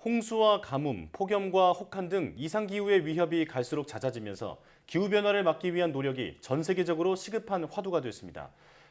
홍수와 가뭄, 폭염과 혹한 등 이상기후의 위협이 갈수록 잦아지면서 기후변화를 막기 위한 노력이 전 세계적으로 시급한 화두가 됐습니다.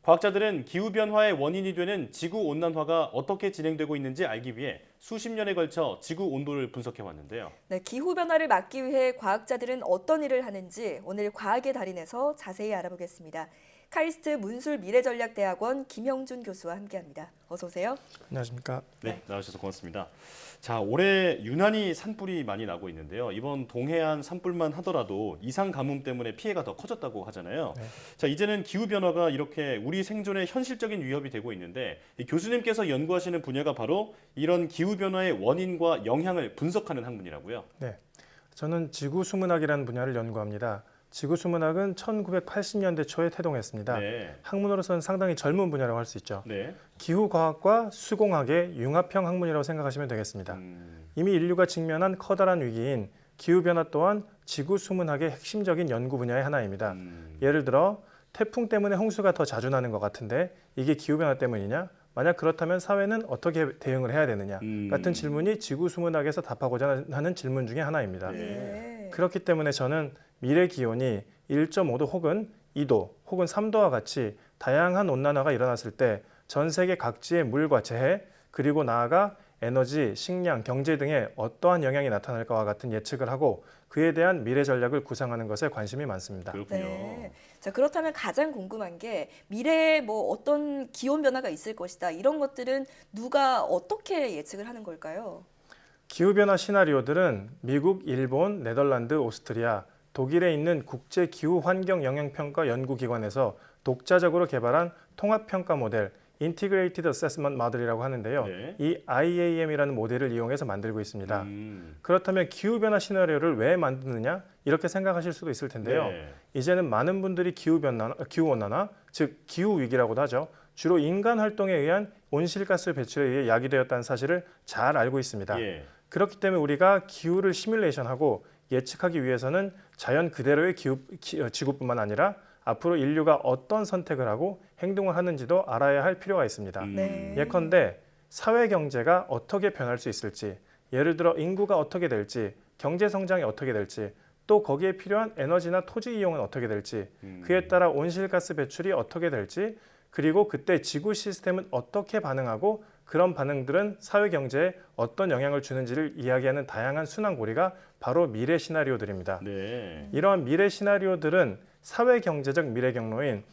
과학자들은 기후변화의 원인이 되는 지구온난화가 어떻게 진행되고 있는지 알기 위해 수십 년에 걸쳐 지구 온도를 분석해 왔는데요. 네, 기후변화를 막기 위해 과학자들은 어떤 일을 하는지 오늘 과학의 달인에서 자세히 알아보겠습니다. 카이스트 문술미래전략대학원 김형준 교수와 함께합니다. 어서 오세요. 안녕하십니까. 네, 나와주셔서 고맙습니다. 자, 올해 유난히 산불이 많이 나고 있는데요. 이번 동해안 산불만 하더라도 이상 가뭄 때문에 피해가 더 커졌다고 하잖아요. 네. 자, 이제는 기후 변화가 이렇게 우리 생존에 현실적인 위협이 되고 있는데 이 교수님께서 연구하시는 분야가 바로 이런 기후 변화의 원인과 영향을 분석하는 학문이라고요. 네, 저는 지구수문학이라는 분야를 연구합니다. 지구수문학은 1980년대 초에 태동했습니다. 네. 학문으로서는 상당히 젊은 분야라고 할 수 있죠. 네. 기후과학과 수공학의 융합형 학문이라고 생각하시면 되겠습니다. 이미 인류가 직면한 커다란 위기인 기후변화 또한 지구수문학의 핵심적인 연구 분야의 하나입니다. 예를 들어 태풍 때문에 홍수가 더 자주 나는 것 같은데 이게 기후변화 때문이냐? 만약 그렇다면 사회는 어떻게 대응을 해야 되느냐? 같은 질문이 지구수문학에서 답하고자 하는 질문 중에 하나입니다. 네. 그렇기 때문에 저는 미래 기온이 1.5도 혹은 2도 혹은 3도와 같이 다양한 온난화가 일어났을 때 전 세계 각지의 물과 재해 그리고 나아가 에너지, 식량, 경제 등에 어떠한 영향이 나타날까와 같은 예측을 하고 그에 대한 미래 전략을 구상하는 것에 관심이 많습니다. 그렇군요. 네. 자, 그렇다면 가장 궁금한 게 미래에 뭐 어떤 기온 변화가 있을 것이다. 이런 것들은 누가 어떻게 예측을 하는 걸까요? 기후변화 시나리오들은 미국, 일본, 네덜란드, 오스트리아, 독일에 있는 국제기후환경영향평가 연구기관에서 독자적으로 개발한 통합평가 모델 Integrated Assessment Model이라고 하는데요. 네. 이 IAM이라는 모델을 이용해서 만들고 있습니다. 그렇다면 기후변화 시나리오를 왜 만드느냐? 이렇게 생각하실 수도 있을 텐데요. 네. 이제는 많은 분들이 기후온난화, 즉 기후위기라고도 하죠. 주로 인간 활동에 의한 온실가스 배출에 의해 야기되었다는 사실을 잘 알고 있습니다. 예. 그렇기 때문에 우리가 기후를 시뮬레이션하고 예측하기 위해서는 자연 그대로의 지구뿐만 아니라 앞으로 인류가 어떤 선택을 하고 행동을 하는지도 알아야 할 필요가 있습니다. 네. 예컨대 사회 경제가 어떻게 변할 수 있을지, 예를 들어 인구가 어떻게 될지, 경제 성장이 어떻게 될지, 또 거기에 필요한 에너지나 토지 이용은 어떻게 될지, 그에 따라 온실가스 배출이 어떻게 될지, 그리고 그때 지구 시스템은 어떻게 반응하고 그런 반응들은 사회 경제에 어떤 영향을 주는지를 이야기하는 다양한 순환고리가 바로 미래 시나리오들입니다. 네. 이러한 미래 시나리오들은 사회 경제적 미래 경로인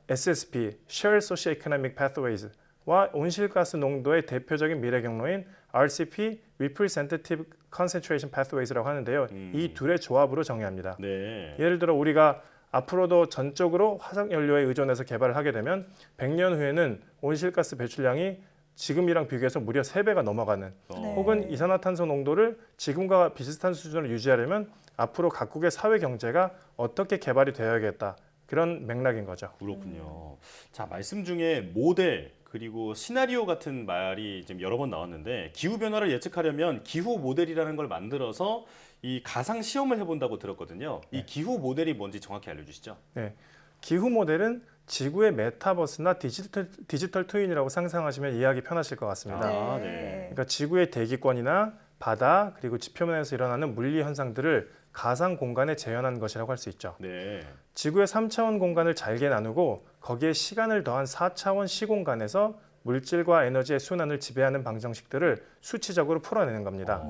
SSP, Shared Socio-Economic Pathways와 온실가스 농도의 대표적인 미래 경로인 RCP, Representative Concentration Pathways라고 하는데요. 이 둘의 조합으로 정의합니다. 네. 예를 들어 우리가 앞으로도 전적으로 화석연료에 의존해서 개발을 하게 되면 100년 후에는 온실가스 배출량이 지금이랑 비교해서 무려 3배가 넘어가는 네. 혹은 이산화탄소 농도를 지금과 비슷한 수준으로 유지하려면 앞으로 각국의 사회 경제가 어떻게 개발이 되어야겠다. 그런 맥락인 거죠. 그렇군요. 자, 말씀 중에 모델 그리고 시나리오 같은 말이 지금 여러 번 나왔는데 기후 변화를 예측하려면 기후 모델이라는 걸 만들어서 이 가상 시험을 해본다고 들었거든요. 이 기후 모델이 뭔지 정확히 알려주시죠. 네. 기후 모델은 지구의 메타버스나 디지털 트윈이라고 상상하시면 이해하기 편하실 것 같습니다. 아, 네. 네. 그러니까 지구의 대기권이나 바다 그리고 지표면에서 일어나는 물리 현상들을 가상 공간에 재현한 것이라고 할 수 있죠. 네. 지구의 3차원 공간을 잘게 나누고 거기에 시간을 더한 4차원 시공간에서 물질과 에너지의 순환을 지배하는 방정식들을 수치적으로 풀어내는 겁니다.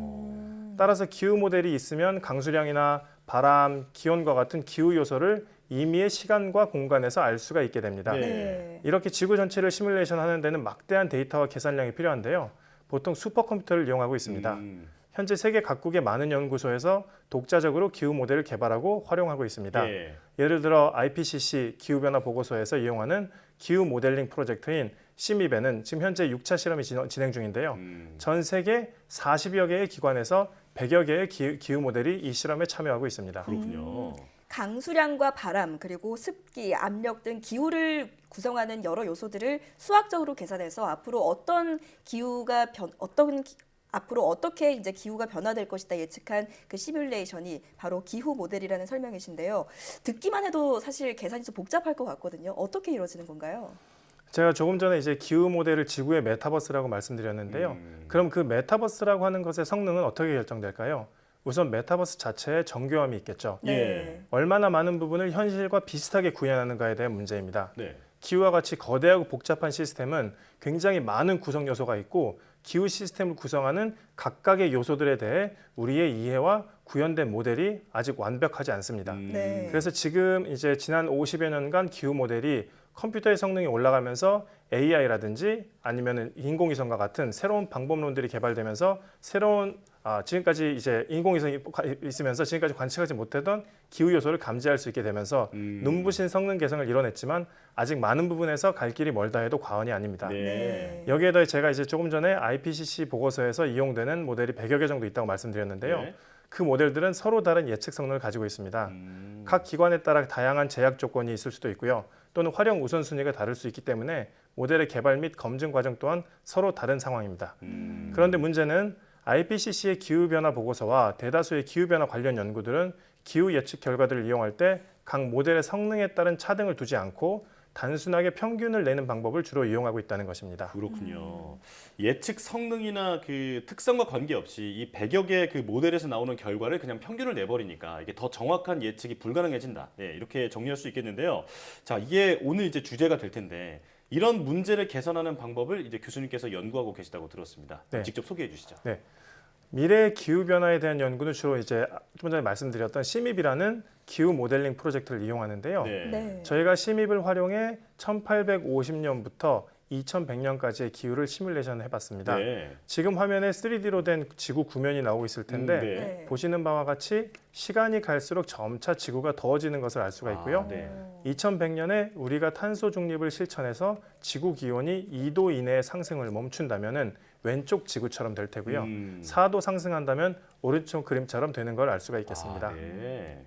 따라서 기후 모델이 있으면 강수량이나 바람, 기온과 같은 기후 요소를 임의의 시간과 공간에서 알 수가 있게 됩니다. 네. 네. 이렇게 지구 전체를 시뮬레이션 하는 데는 막대한 데이터와 계산량이 필요한데요. 보통 슈퍼컴퓨터를 이용하고 있습니다. 현재 세계 각국의 많은 연구소에서 독자적으로 기후 모델을 개발하고 활용하고 있습니다. 예. 예를 들어 IPCC 기후변화 보고서에서 이용하는 기후 모델링 프로젝트인 CMIP에는 지금 현재 6차 실험이 진행 중인데요. 전 세계 40여 개의 기관에서 100여 개의 기후 모델이 이 실험에 참여하고 있습니다. 그렇군요. 강수량과 바람, 그리고 습기, 압력 등 기후를 구성하는 여러 요소들을 수학적으로 계산해서 앞으로 앞으로 어떻게 이제 기후가 변화될 것이다 예측한 그 시뮬레이션이 바로 기후 모델이라는 설명이신데요. 듣기만 해도 사실 계산이 좀 복잡할 것 같거든요. 어떻게 이루어지는 건가요? 제가 조금 전에 이제 기후 모델을 지구의 메타버스라고 말씀드렸는데요. 그럼 그 메타버스라고 하는 것의 성능은 어떻게 결정될까요? 우선 메타버스 자체에 정교함이 있겠죠. 예. 얼마나 많은 부분을 현실과 비슷하게 구현하는가에 대한 문제입니다. 네. 기후와 같이 거대하고 복잡한 시스템은 굉장히 많은 구성 요소가 있고 기후 시스템을 구성하는 각각의 요소들에 대해 우리의 이해와 구현된 모델이 아직 완벽하지 않습니다. 네. 그래서 지금 이제 지난 50여 년간 기후 모델이 컴퓨터의 성능이 올라가면서 AI라든지 아니면 인공위성과 같은 새로운 방법론들이 개발되면서 새로운 지금까지 이제 인공위성이 있으면서 지금까지 관측하지 못했던 기후 요소를 감지할 수 있게 되면서 눈부신 성능 개선을 이뤄냈지만 아직 많은 부분에서 갈 길이 멀다 해도 과언이 아닙니다. 네. 여기에 더해 제가 이제 조금 전에 IPCC 보고서에서 이용되는 모델이 100여 개 정도 있다고 말씀드렸는데요. 네. 그 모델들은 서로 다른 예측 성능을 가지고 있습니다. 각 기관에 따라 다양한 제약 조건이 있을 수도 있고요. 또는 활용 우선순위가 다를 수 있기 때문에 모델의 개발 및 검증 과정 또한 서로 다른 상황입니다. 그런데 문제는 IPCC의 기후변화 보고서와 대다수의 기후변화 관련 연구들은 기후 예측 결과들을 이용할 때 각 모델의 성능에 따른 차등을 두지 않고 단순하게 평균을 내는 방법을 주로 이용하고 있다는 것입니다. 그렇군요. 예측 성능이나 그 특성과 관계없이 이 100여 개 그 모델에서 나오는 결과를 그냥 평균을 내버리니까 이게 더 정확한 예측이 불가능해진다. 예, 이렇게 정리할 수 있겠는데요. 자, 이게 오늘 이제 주제가 될 텐데 이런 문제를 개선하는 방법을 이제 교수님께서 연구하고 계시다고 들었습니다. 네. 직접 소개해 주시죠. 미래의 기후 변화에 대한 연구는 주로 이제 좀 전에 말씀드렸던 CMIP이라는 기후 모델링 프로젝트를 이용하는데요. 네. 저희가 CMIP을 활용해 1850년부터 2100년까지의 기후를 시뮬레이션 해봤습니다. 네. 지금 화면에 3D로 된 지구 구면이 나오고 있을 텐데 네. 네. 보시는 바와 같이 시간이 갈수록 점차 지구가 더워지는 것을 알 수가 있고요. 네. 2100년에 우리가 탄소 중립을 실천해서 지구 기온이 2도 이내의 상승을 멈춘다면은 왼쪽 지구처럼 될 테고요. 4도 상승한다면 오른쪽 그림처럼 되는 걸 알 수가 있겠습니다. 네.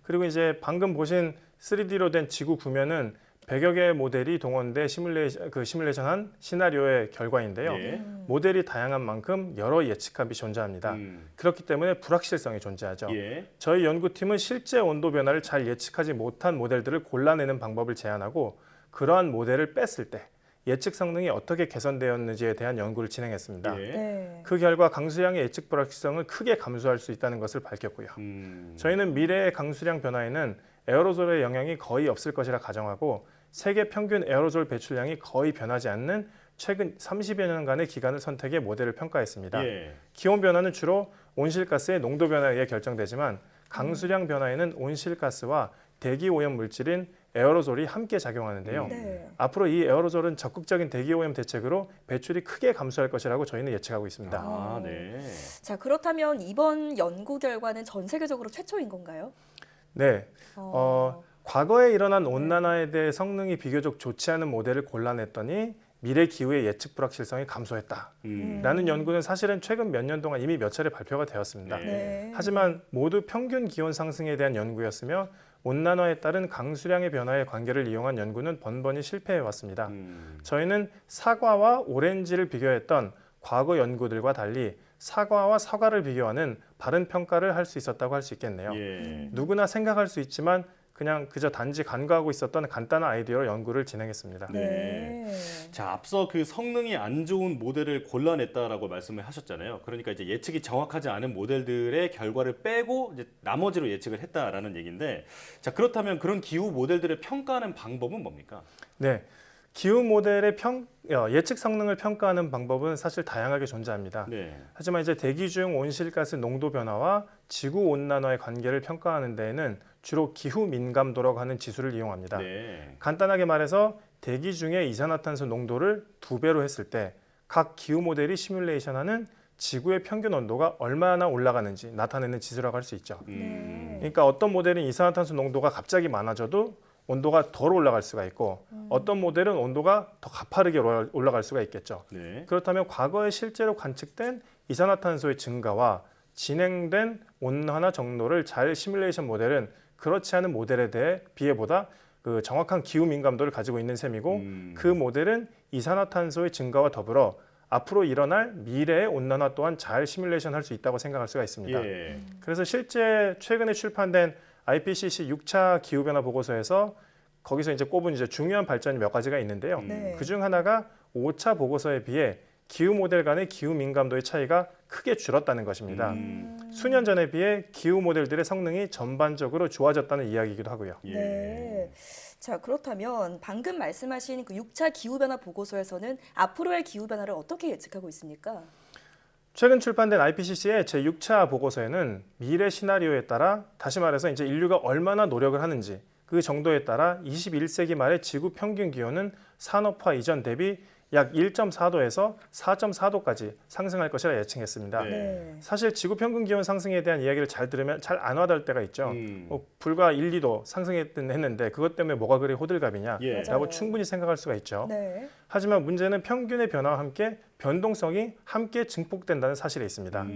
그리고 이제 방금 보신 3D로 된 지구 구면은 100여 개의 모델이 동원돼 시뮬레이션한 시나리오의 결과인데요. 예. 모델이 다양한 만큼 여러 예측값이 존재합니다. 그렇기 때문에 불확실성이 존재하죠. 예. 저희 연구팀은 실제 온도 변화를 잘 예측하지 못한 모델들을 골라내는 방법을 제안하고 그러한 모델을 뺐을 때 예측 성능이 어떻게 개선되었는지에 대한 연구를 진행했습니다. 예. 네. 그 결과 강수량의 예측 불확실성을 크게 감소할 수 있다는 것을 밝혔고요. 저희는 미래의 강수량 변화에는 에어로졸의 영향이 거의 없을 것이라 가정하고 세계 평균 에어로졸 배출량이 거의 변하지 않는 최근 30여 년간의 기간을 선택해 모델을 평가했습니다. 예. 기온 변화는 주로 온실가스의 농도 변화에 의해 결정되지만 강수량 변화에는 온실가스와 대기 오염 물질인 에어로졸이 함께 작용하는데요. 네. 앞으로 이 에어로졸은 적극적인 대기 오염 대책으로 배출이 크게 감소할 것이라고 저희는 예측하고 있습니다. 아, 네. 자, 그렇다면 이번 연구 결과는 전 세계적으로 최초인 건가요? 네. 과거에 일어난 온난화에 대해 성능이 비교적 좋지 않은 모델을 골라냈더니 미래 기후의 예측 불확실성이 감소했다라는 연구는 사실은 최근 몇 년 동안 이미 몇 차례 발표가 되었습니다. 네. 하지만 모두 평균 기온 상승에 대한 연구였으며 온난화에 따른 강수량의 변화의 관계를 이용한 연구는 번번이 실패해왔습니다. 저희는 사과와 오렌지를 비교했던 과거 연구들과 달리 사과와 사과를 비교하는 바른 평가를 할 수 있었다고 할 수 있겠네요. 예. 누구나 생각할 수 있지만 그냥 그저 단지 간과하고 있었던 간단한 아이디어로 연구를 진행했습니다. 네. 자, 앞서 그 성능이 안 좋은 모델을 골라냈다라고 말씀을 하셨잖아요. 그러니까 이제 예측이 정확하지 않은 모델들의 결과를 빼고 이제 나머지로 예측을 했다라는 얘기인데, 자, 그렇다면 그런 기후 모델들을 평가하는 방법은 뭡니까? 네. 기후 모델의 예측 성능을 평가하는 방법은 사실 다양하게 존재합니다. 네. 하지만 이제 대기 중 온실가스 농도 변화와 지구 온난화의 관계를 평가하는 데에는 주로 기후 민감도라고 하는 지수를 이용합니다. 네. 간단하게 말해서 대기 중의 이산화탄소 농도를 2배로 했을 때 각 기후 모델이 시뮬레이션하는 지구의 평균 온도가 얼마나 올라가는지 나타내는 지수라고 할 수 있죠. 그러니까 어떤 모델은 이산화탄소 농도가 갑자기 많아져도 온도가 덜 올라갈 수가 있고 어떤 모델은 온도가 더 가파르게 올라갈 수가 있겠죠. 네. 그렇다면 과거에 실제로 관측된 이산화탄소의 증가와 진행된 온난화 정도를 잘 시뮬레이션 모델은 그렇지 않은 모델에 대해 비해보다 그 정확한 기후 민감도를 가지고 있는 셈이고 그 모델은 이산화탄소의 증가와 더불어 앞으로 일어날 미래의 온난화 또한 잘 시뮬레이션 할 수 있다고 생각할 수가 있습니다. 예. 그래서 실제 최근에 출판된 IPCC 6차 기후변화 보고서에서 거기서 이제 꼽은 이제 중요한 발전이 몇 가지가 있는데요. 네. 그중 하나가 5차 보고서에 비해 기후 모델 간의 기후 민감도의 차이가 크게 줄었다는 것입니다. 수년 전에 비해 기후 모델들의 성능이 전반적으로 좋아졌다는 이야기이기도 하고요. 예. 네. 자, 그렇다면 방금 말씀하신 그 6차 기후변화 보고서에서는 앞으로의 기후변화를 어떻게 예측하고 있습니까? 최근 출판된 IPCC의 제6차 보고서에는 미래 시나리오에 따라 다시 말해서 이제 인류가 얼마나 노력을 하는지 그 정도에 따라 21세기 말의 지구 평균 기온은 산업화 이전 대비 약 1.4도에서 4.4도까지 상승할 것이라 예측했습니다. 네. 사실 지구 평균 기온 상승에 대한 이야기를 잘 들으면 잘 안 와닿을 때가 있죠. 불과 1, 2도 상승했는데 그것 때문에 뭐가 그리 호들갑이냐라고 예. 맞아요. 충분히 생각할 수가 있죠. 네. 하지만 문제는 평균의 변화와 함께 변동성이 함께 증폭된다는 사실에 있습니다.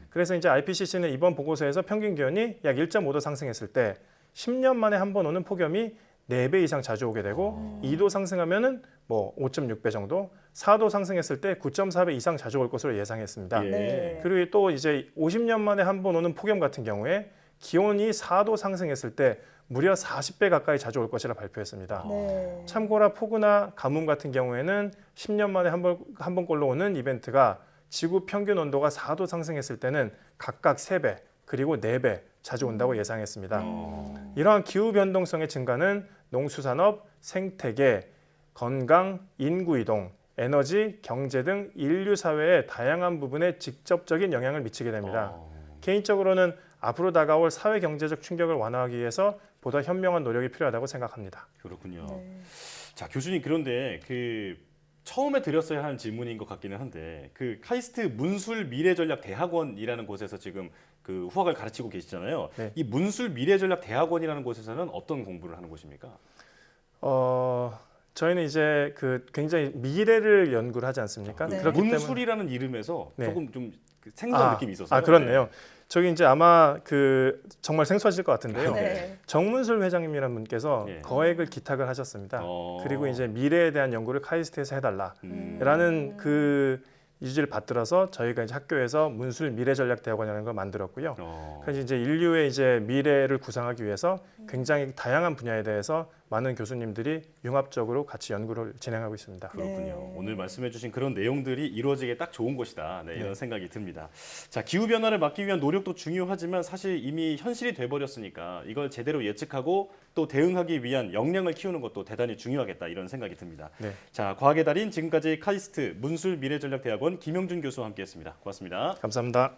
그래서 이제 IPCC는 이번 보고서에서 평균 기온이 약 1.5도 상승했을 때 10년 만에 한 번 오는 폭염이 4배 이상 자주 오게 되고 2도 상승하면은 뭐 5.6배 정도, 4도 상승했을 때 9.4배 이상 자주 올 것으로 예상했습니다. 예. 네. 그리고 또 이제 50년 만에 한 번 오는 폭염 같은 경우에 기온이 4도 상승했을 때 무려 40배 가까이 자주 올 것이라 발표했습니다. 네. 참고로 폭우나 가뭄 같은 경우에는 10년 만에 한 번꼴로 오는 이벤트가 지구 평균 온도가 4도 상승했을 때는 각각 3배 그리고 4배 자주 온다고 예상했습니다. 이러한 기후 변동성의 증가는 농수산업, 생태계, 건강, 인구 이동, 에너지, 경제 등 인류 사회의 다양한 부분에 직접적인 영향을 미치게 됩니다. 개인적으로는 앞으로 다가올 사회 경제적 충격을 완화하기 위해서 보다 현명한 노력이 필요하다고 생각합니다. 그렇군요. 네. 자, 교수님 그런데 그 처음에 드렸어야 하는 질문인 것 같기는 한데 그 카이스트 문술 미래전략 대학원이라는 곳에서 지금 그 후학을 가르치고 계시잖아요. 네. 이 문술 미래전략 대학원이라는 곳에서는 어떤 공부를 하는 곳입니까? 저희는 이제 그 굉장히 미래를 연구를 하지 않습니까? 네. 그렇기 때문에 문술이라는 이름에서 네. 조금 좀 생소한 느낌이 있어서요. 그렇네요. 저기 이제 아마 그 정말 생소하실 것 같은데요. 네. 정문술 회장님이라는 분께서 네. 거액을 기탁을 하셨습니다. 어. 그리고 이제 미래에 대한 연구를 카이스트에서 해달라라는 그 유지를 받들어서 저희가 이제 학교에서 문술 미래전략대학원이라는 걸 만들었고요. 그래서 이제 인류의 이제 미래를 구상하기 위해서 굉장히 다양한 분야에 대해서 많은 교수님들이 융합적으로 같이 연구를 진행하고 있습니다. 그렇군요. 네. 오늘 말씀해주신 그런 내용들이 이루어지게 딱 좋은 곳이다. 네, 이런 네. 생각이 듭니다. 자, 기후 변화를 막기 위한 노력도 중요하지만 사실 이미 현실이 돼버렸으니까 이걸 제대로 예측하고 또 대응하기 위한 역량을 키우는 것도 대단히 중요하겠다 이런 생각이 듭니다. 네. 자, 과학의 달인 지금까지 카이스트 문술 미래전략대학원 김영준 교수와 함께했습니다. 고맙습니다. 감사합니다.